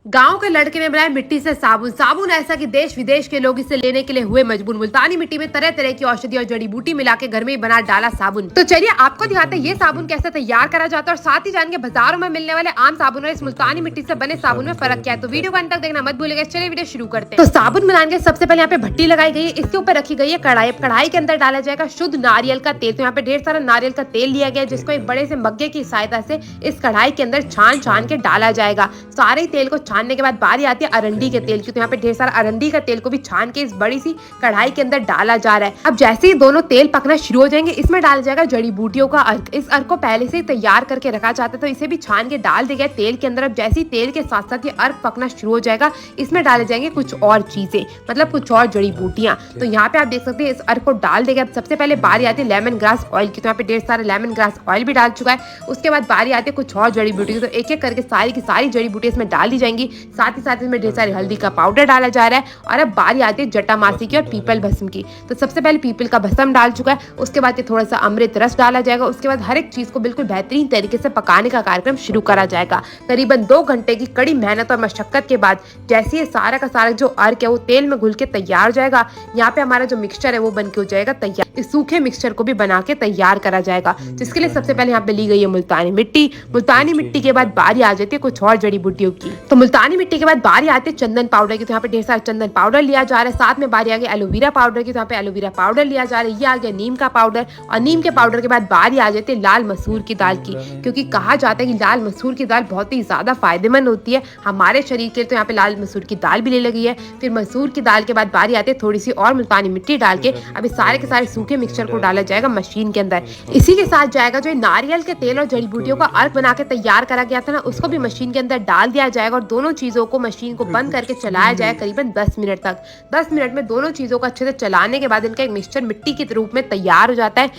गांव के लड़के ने बनाया मिट्टी से साबुन। साबुन ऐसा कि देश विदेश के लोग इसे लेने के लिए हुए मजबूर। मुल्तानी मिट्टी में तरह तरह की औषधि और जड़ी बूटी मिला के घर में ही बना डाला साबुन। तो चलिए आपको दिखाते हैं ये साबुन कैसे तैयार करा जाता है और साथ ही जान के बाजारों में मिलने वाले आम साबुन और इस मुल्तानी मिट्टी से बने साबुन में फर्क क्या है। तो वीडियो को अंत तक देखना मत भूलिएगा। चलिए वीडियो शुरू करते हैं। तो साबुन बनाने के सबसे पहले यहाँ पे भट्टी लगाई गई है, इसके ऊपर रखी गई है कढ़ाई। कढ़ाई के अंदर डाला जाएगा शुद्ध नारियल का तेल। तो यहाँ पे ढेर सारा नारियल का तेल लिया गया जिसको एक बड़े से मग्गे की सहायता से इस कढ़ाई के अंदर छान छान के डाला जाएगा। सारे तेल को छानने के बाद बारी आती है अरंडी के तेल की। तो यहाँ पे ढेर सारा अरंडी का तेल को भी छान के इस बड़ी सी कढ़ाई के अंदर डाला जा रहा है। अब जैसे ही दोनों तेल पकना शुरू हो जाएंगे इसमें डाला जाएगा जड़ी बूटियों का अर्क। इस अर्क को पहले से ही तैयार करके रखा जाता है तो इसे भी छान के डाल दिया गया तेल के अंदर। अब जैसे ही तेल के साथ साथ ये अर्क पकना शुरू हो जाएगा इसमें डाले जाएंगे कुछ और चीजें, मतलब कुछ और जड़ी बूटियां। तो यहाँ पे आप देख सकते हैं इस अर्क को डाल देगा। अब सबसे पहले बारी आती है लेमन ग्रास ऑयल की। तो यहाँ पे ढेर सारा लेमन ग्रास ऑयल भी डाल चुका है। उसके बाद बारी आती है कुछ और जड़ी बूटी की। तो एक एक करके सारी की सारी जड़ी बूटी इसमें डाल दी जाएंगी। साथ ही साथ इसमें ढेर सारी हल्दी का पाउडर डाला जा रहा है। और अब बारी आती है जटामासी की और पीपल भस्म की। तो सबसे पहले पीपल का भस्म डाल चुका है। उसके बाद ये थोड़ा सा अमृत रस डाला जाएगा। उसके बाद हर एक चीज को बिल्कुल बेहतरीन तरीके से पकाने का कार्यक्रम शुरू करा जाएगा। करीबन 2 घंटे की कड़ी मेहनत और मशक्कत के बाद जैसे ये सारा का सारा जो अर्क है वो तेल में घुल के तैयार हो जाएगा, यहाँ पे हमारा जो मिक्सचर है वो बन के हो जाएगा तैयार। इस सूखे मिक्सचर को भी बना के तैयार करा जाएगा जिसके लिए सबसे पहले यहाँ पे ली गई है मुल्तानी मिट्टी। मुल्तानी मिट्टी के बाद बारी आ जाती है कुछ और जड़ी बूटियों की। तो मुल्तानी मिट्टी के बाद बारी आती है चंदन पाउडर की। तो यहाँ पे ढेर सारा चंदन पाउडर लिया जा रहा है। साथ में बारी आ गई एलोवेरा पाउडर की। तो यहाँ पे एलोवेरा पाउडर लिया जा रहा है। ये आ गया नीम का पाउडर। और नीम के पाउडर के बाद बारी आ जाती है लाल मसूर की दाल की, क्योंकि कहा जाता है कि लाल मसूर की दाल बहुत ही ज्यादा फायदेमंद होती है हमारे शरीर के लिए। तो यहाँ पे लाल मसूर की दाल भी ले लगी है। फिर मसूर की दाल के बाद बारी आती है थोड़ी सी और मुल्तानी मिट्टी डाल के अब इस सारे के सारे सूखे मिक्सचर को डाला जाएगा मशीन के अंदर। इसी के साथ जाएगा जो नारियल के तेल और जड़ी बूटियों का अर्क बना के तैयार करा गया था ना, उसको भी मशीन के अंदर डाल दिया जाएगा और दोनों चीजों को मशीन को बंद करके चलाया जाएगा करीबन 10 मिनट तक। 10 मिनट में दोनों चीजों को अच्छे से चलाने के बाद इनका एक मिक्सचर मिट्टी के रूप में तैयार हो जाता है।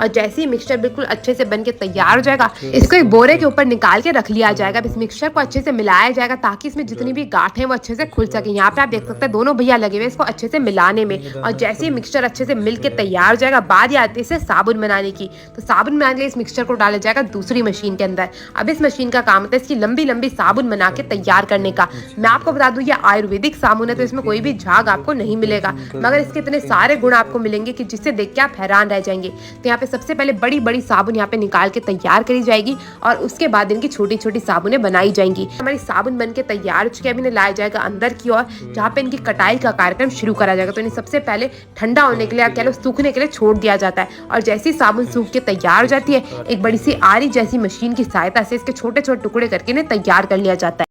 और जैसे ही मिक्सचर बिल्कुल अच्छे से बन के तैयार हो जाएगा इसको एक बोरे के ऊपर निकाल के रख लिया जाएगा। इस मिक्सचर को अच्छे से मिलाया जाएगा ताकि इसमें जितनी भी गांठें वो अच्छे से खुल सके। यहाँ पे आप देख सकते हैं दोनों भैया लगे हुए इसको अच्छे से मिलाने में। और जैसे ही मिक्सचर अच्छे से मिल के तैयार हो जाएगा बारी आती है साबुन बनाने की। तो साबुन बनाने के लिए इस मिक्सचर को डाला जाएगा दूसरी मशीन के अंदर। अब इस मशीन का काम होता है इसकी लंबी लंबी साबुन बना के तैयार करने का। मैं आपको बता दूं ये आयुर्वेदिक साबुन है तो इसमें कोई भी झाग आपको नहीं मिलेगा, मगर इसके इतने सारे गुण आपको मिलेंगे कि जिससे देख के आप हैरान रह जाएंगे। तो यहाँ पे सबसे पहले बड़ी बड़ी साबुन यहाँ पे निकाल के तैयार करी जाएगी और उसके बाद इनकी छोटी छोटी साबुनें बनाई जाएंगी। हमारी साबुन बन के तैयार हो चुकी है। अब इन्हें लाया जाएगा अंदर की ओर जहाँ पे इनकी कटाई का कार्यक्रम शुरू करा जाएगा। तो इन्हें सबसे पहले ठंडा होने के लिए कह लो सूखने के लिए छोड़ दिया जाता है। और जैसी साबुन सूख के तैयार हो जाती है एक बड़ी सी आरी जैसी मशीन की सहायता से इसके छोटे छोटे टुकड़े करके इन्हें तैयार कर लिया जाता है।